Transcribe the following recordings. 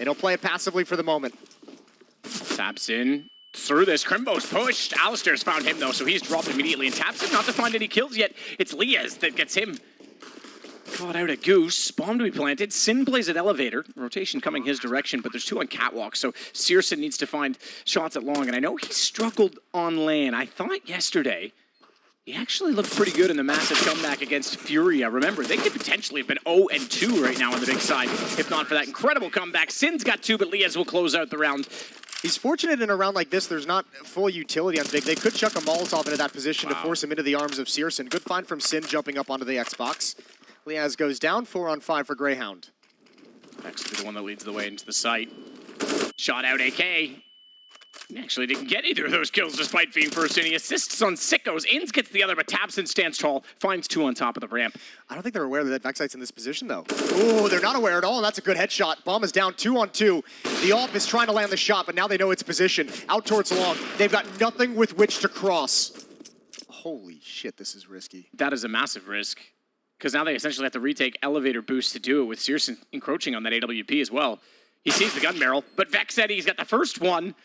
They don't play it passively for the moment. Taps in through this. Crimbo's pushed. Alistair's found him, though, so he's dropped immediately. And Taps in not to find any kills yet. It's Liaz that gets him. Caught out a Goose. Bomb to be planted. Sin plays at Elevator. Rotation coming his direction, but there's 2 on Catwalk, so Searson needs to find shots at long. And I know he struggled on lane. I thought yesterday he actually looked pretty good in the massive comeback against FURIA. Remember, they could potentially have been 0-2 right now on the big side, if not for that incredible comeback. Sin's got 2, but Liaz will close out the round. He's fortunate in a round like this, there's not full utility on Big. They could chuck a Molotov into that position to force him into the arms of Searson. Good find from Sin jumping up onto the Xbox. Liaz goes down, 4 on 5 for Grayhound. Actually the one that leads the way into the site. Shot out AK. He actually didn't get either of those kills despite being first in. He assists on Sickos. ENCE gets the other, but Tabson stands tall, finds 2 on top of the ramp. I don't think they're aware that Vexite's in this position, though. Oh, they're not aware at all, and that's a good headshot. Bomb is down 2 on 2. The AWP is trying to land the shot, but now they know its position. Out towards long. They've got nothing with which to cross. Holy shit, this is risky. That is a massive risk, because now they essentially have to retake elevator boost to do it with Searson encroaching on that AWP as well. He sees the gun barrel, but Vex said he's got the first one.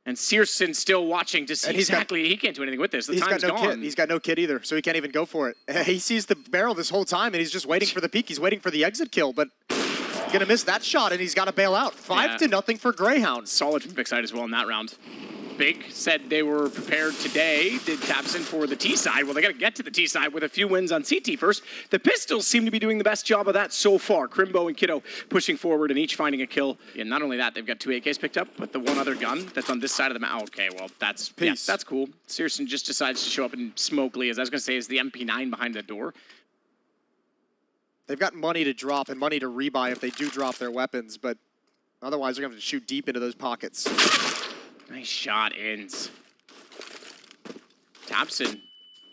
And Searson still watching to see exactly. He can't do anything with this. The time's gone. He's got no kit either, so he can't even go for it. He sees the barrel this whole time, and he's just waiting for the peek. He's waiting for the exit kill, but he's gonna miss that shot, and he's got to bail out. 5-0 for Grayhound. Solid from Vexite as well in that round. Big said they were prepared today, did Tapson for the T side. Well, they got to get to the T side with a few wins on CT first. The Pistols seem to be doing the best job of that so far. Crimbo and Kiddo pushing forward and each finding a kill. And not only that, they've got 2 AKs picked up, but the one other gun that's on this side of the map. Okay, well, that's that's cool. Searson just decides to show up and smoke Lee, as I was going to say, is the MP9 behind the door. They've got money to drop and money to rebuy if they do drop their weapons, but otherwise they're going to have to shoot deep into those pockets. Nice shot, ENCE. Tapson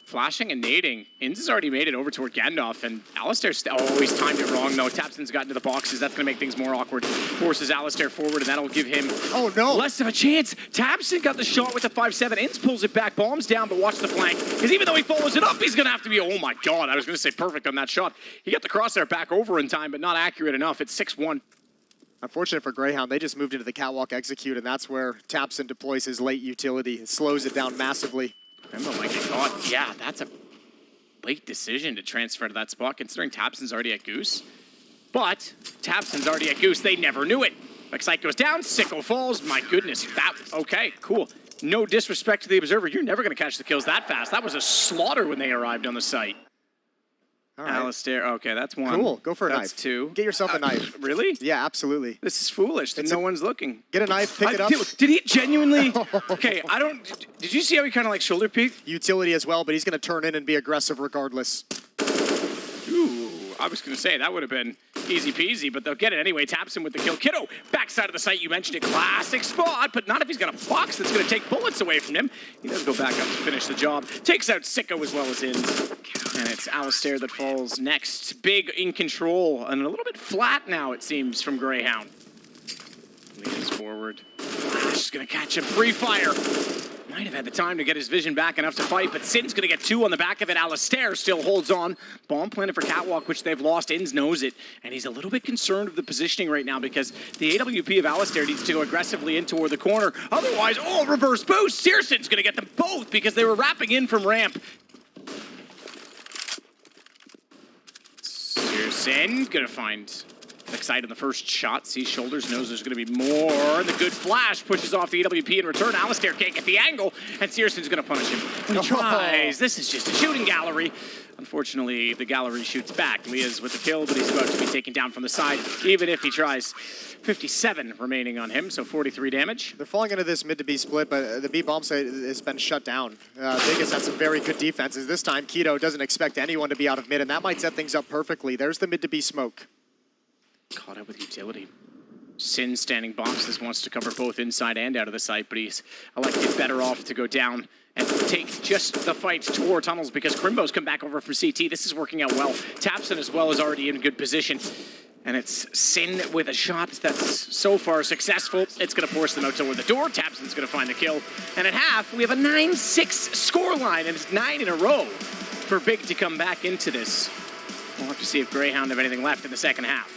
flashing and nading. ENCE has already made it over toward Gandalf, and Alistair's always timed it wrong, though. Tapson's got into the boxes. That's going to make things more awkward. Forces Alistair forward, and that'll give him less of a chance. Tapson got the shot with the 5-7. ENCE pulls it back, bombs down, but watch the flank. Because even though he follows it up, he's going to have to be, oh my god, I was going to say perfect on that shot. He got the crosshair back over in time, but not accurate enough. It's 6-1. Unfortunate for Grayhound, they just moved into the catwalk execute, and that's where Tapson deploys his late utility. It slows it down massively. Crimbo might get caught. Yeah, that's a late decision to transfer to that spot, considering Tapson's already at Goose. But Tapson's already at Goose. They never knew it. Vexite goes down. Sicko falls. My goodness. Okay, cool. No disrespect to the Observer. You're never going to catch the kills that fast. That was a slaughter when they arrived on the site. All right. Alistair, okay, that's 1. Cool, go for a knife. That's 2. Get yourself a knife. Really? Yeah, absolutely. This is foolish that no one's looking. Get a knife, pick it up. Did he genuinely? Okay, I don't. Did you see how he kind of like shoulder peeked? Utility as well, but he's going to turn in and be aggressive regardless. Ooh, I was going to say that would have been easy peasy, but they'll get it anyway. Taps him with the kill. Kiddo, backside of the site. You mentioned it, classic spot, but not if he's got a box that's going to take bullets away from him. He does go back up to finish the job. Takes out Sicko as well as ENCE. And it's Alistair that falls next. Big in control, and a little bit flat now, it seems, from Grayhound. Leans forward. Flash is going to catch him. Free fire. Might have had the time to get his vision back enough to fight, but Sin's going to get 2 on the back of it. Alistair still holds on. Bomb planted for Catwalk, which they've lost. ENCE knows it, and he's a little bit concerned of the positioning right now because the AWP of Alistair needs to go aggressively in toward the corner. Otherwise, reverse boost. Searson's going to get them both because they were wrapping in from ramp. Searson going to find Vexite on the first shot. Sees shoulders, knows there's going to be more. And the good flash pushes off the AWP in return. Alistair can't get the angle, and Searson's going to punish him. He tries. This is just a shooting gallery. Unfortunately, the gallery shoots back. Leah's with the kill, but he's about to be taken down from the side, even if he tries. 57 remaining on him, so 43 damage. They're falling into this mid to B split, but the B bomb site has been shut down. Big has had some very good defenses. This time, Kiddo doesn't expect anyone to be out of mid, and that might set things up perfectly. There's the mid to B smoke. Caught up with utility. Sin standing boxes, wants to cover both inside and out of the site, but he's elected better off to go down and take just the fight toward tunnels because Crimbo's come back over from CT. This is working out well. Tapson as well is already in good position. And it's Sin with a shot that's so far successful. It's going to force them out toward the door. Tapson's going to find the kill. And at half, we have a 9-6 scoreline, and it's 9 in a row for Big to come back into this. We'll have to see if Grayhound have anything left in the second half.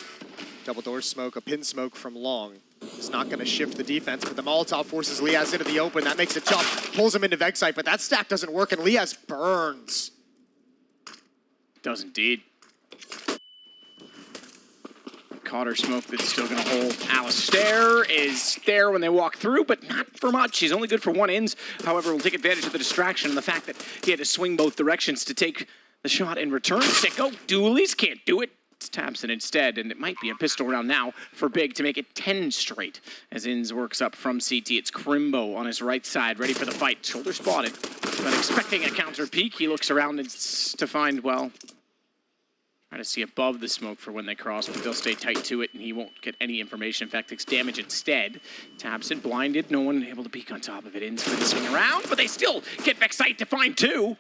Double door smoke, a pin smoke from long. It's not going to shift the defense, but the Molotov forces Liaz into the open. That makes it tough. Pulls him into Vexite, but that stack doesn't work, and Liaz burns. Does indeed. Cotter smoke that's still going to hold. Alistair is there when they walk through, but not for much. He's only good for one ins. However, we'll take advantage of the distraction and the fact that he had to swing both directions to take the shot in return. Sicko, dualies, can't do it. It's Tabson instead, and it might be a pistol round now for Big to make it 10 straight. As Inz works up from CT, it's Crimbo on his right side, ready for the fight. Shoulder spotted, but expecting a counter peek. He looks around to find, well, trying to see above the smoke for when they cross, but they'll stay tight to it, and he won't get any information. In fact, takes damage instead. Tabson blinded, no one able to peek on top of it. Inz for the swing around, but they still get Vexite to find two.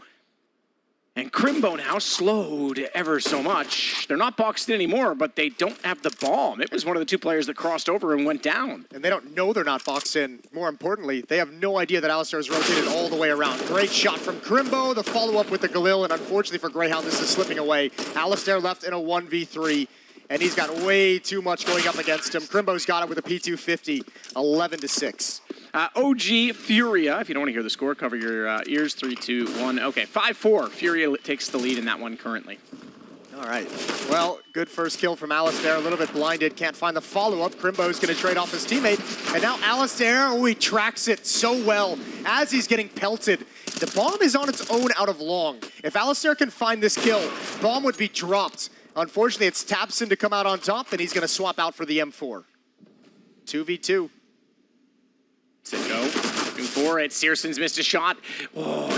And Crimbo now slowed ever so much. They're not boxed in anymore, but they don't have the bomb. It was one of the two players that crossed over and went down. And they don't know they're not boxed in. More importantly, they have no idea that Alistair is rotated all the way around. Great shot from Crimbo, the follow-up with the Galil, and unfortunately for Grayhound, this is slipping away. Alistair left in a 1v3, and he's got way too much going up against him. Crimbo's got it with a P250, 11-6. OG Furia, if you don't want to hear the score, cover your ears. 3, 2, 1. Okay, 5-4. Furia takes the lead in that one currently. All right. Well, good first kill from Alistair. A little bit blinded. Can't find the follow-up. Crimbo's going to trade off his teammate. And now Alistair, oh, he tracks it so well as he's getting pelted. The bomb is on its own out of long. If Alistair can find this kill, bomb would be dropped. Unfortunately, it's Tabson to come out on top, and he's going to swap out for the M4. 2v2. Sicko looking for it. Searson's missed a shot. Oh,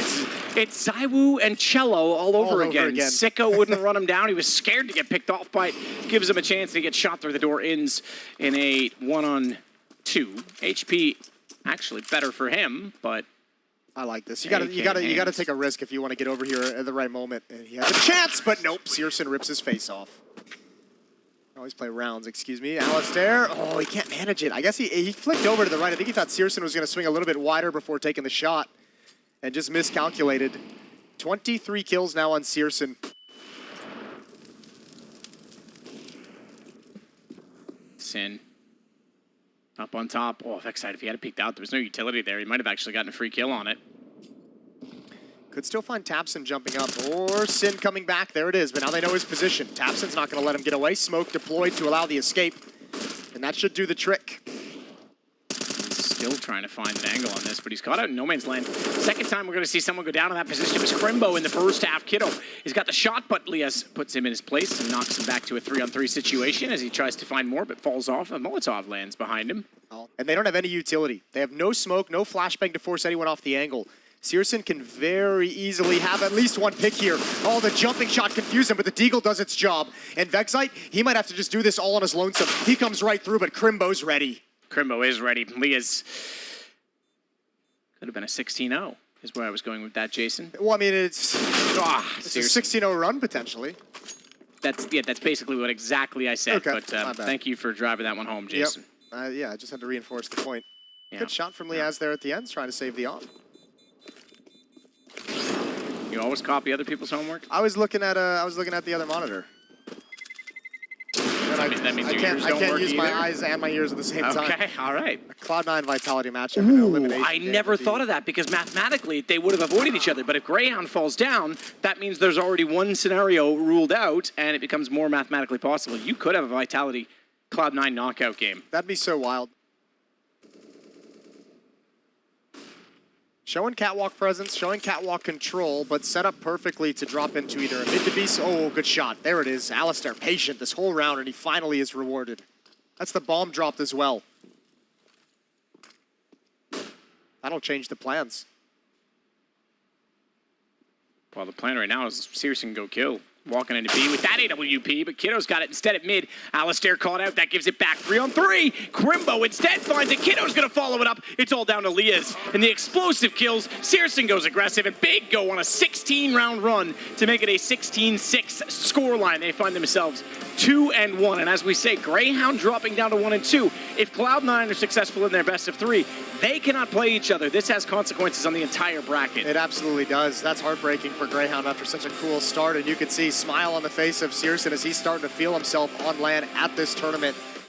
it's ZywOo and Cello all over again. Sicko wouldn't run him down. He was scared to get picked off by it. Gives him a chance to get shot through the door. Ends in a 1-on-2. HP actually better for him, but I like this. You gotta take a risk if you want to get over here at the right moment. And he has a chance, but nope. Searson rips his face off. Always play rounds, excuse me. Alistair, oh, he can't manage it. I guess he flicked over to the right. I think he thought Searson was going to swing a little bit wider before taking the shot and just miscalculated. 23 kills now on Searson. Sin. Up on top. Oh, Vexite, if he had peeked out, there was no utility there. He might have actually gotten a free kill on it. Could still find Tabson jumping up, or Sin coming back. There it is, but now they know his position. Tabson's not going to let him get away. Smoke deployed to allow the escape, and that should do the trick. Still trying to find an angle on this, but he's caught out in no man's land. Second time we're going to see someone go down in that position. It was Crimbo in the first half. Kiddo, he's got the shot, but Lias puts him in his place and knocks him back to a 3-on-3 situation as he tries to find more, but falls off. A Molotov lands behind him. And they don't have any utility. They have no smoke, no flashbang to force anyone off the angle. Searson can very easily have at least one pick here. Oh, the jumping shot confused him, but the Deagle does its job. And Vexite, he might have to just do this all on his lonesome. He comes right through, but Crimbo's ready. Crimbo is ready. Lias could have been a 16-0 is where I was going with that, Jason. Well, I mean, it's a 16-0 run, potentially. That's basically what exactly I said, okay, but thank you for driving that one home, Jason. Yep. Yeah, I just had to reinforce the point. Yeah. Good shot from Liaz there at the end, trying to save the op. You always copy other people's homework? I was looking at the other monitor. That means I can't use my eyes and my ears at the same time. Okay, all right. A Cloud9 Vitality match. I never thought of that because mathematically they would have avoided each other. But if Grayhound falls down, that means there's already one scenario ruled out, and it becomes more mathematically possible. You could have a Vitality Cloud9 knockout game. That'd be so wild. Showing catwalk presence, showing catwalk control, but set up perfectly to drop into either a mid to B. Oh, good shot. There it is. Alistair patient this whole round, and he finally is rewarded. That's the bomb dropped as well. That'll change the plans. Well, the plan right now is Searson go kill. Walking into B with that AWP, but Kiddo's got it instead at mid. Alistair caught out. That gives it back 3-on-3. Crimbo instead finds it. Kiddo's going to follow it up. It's all down to Lias. And the explosive kills. Searson goes aggressive, and Big go on a 16-round run to make it a 16-6 scoreline. They find themselves 2-1. And as we say, Grayhound dropping down to 1-2. If Cloud9 are successful in their best of 3, they cannot play each other. This has consequences on the entire bracket. It absolutely does. That's heartbreaking for Grayhound after such a cool start. And you can see smile on the face of Searson as he's starting to feel himself on LAN at this tournament.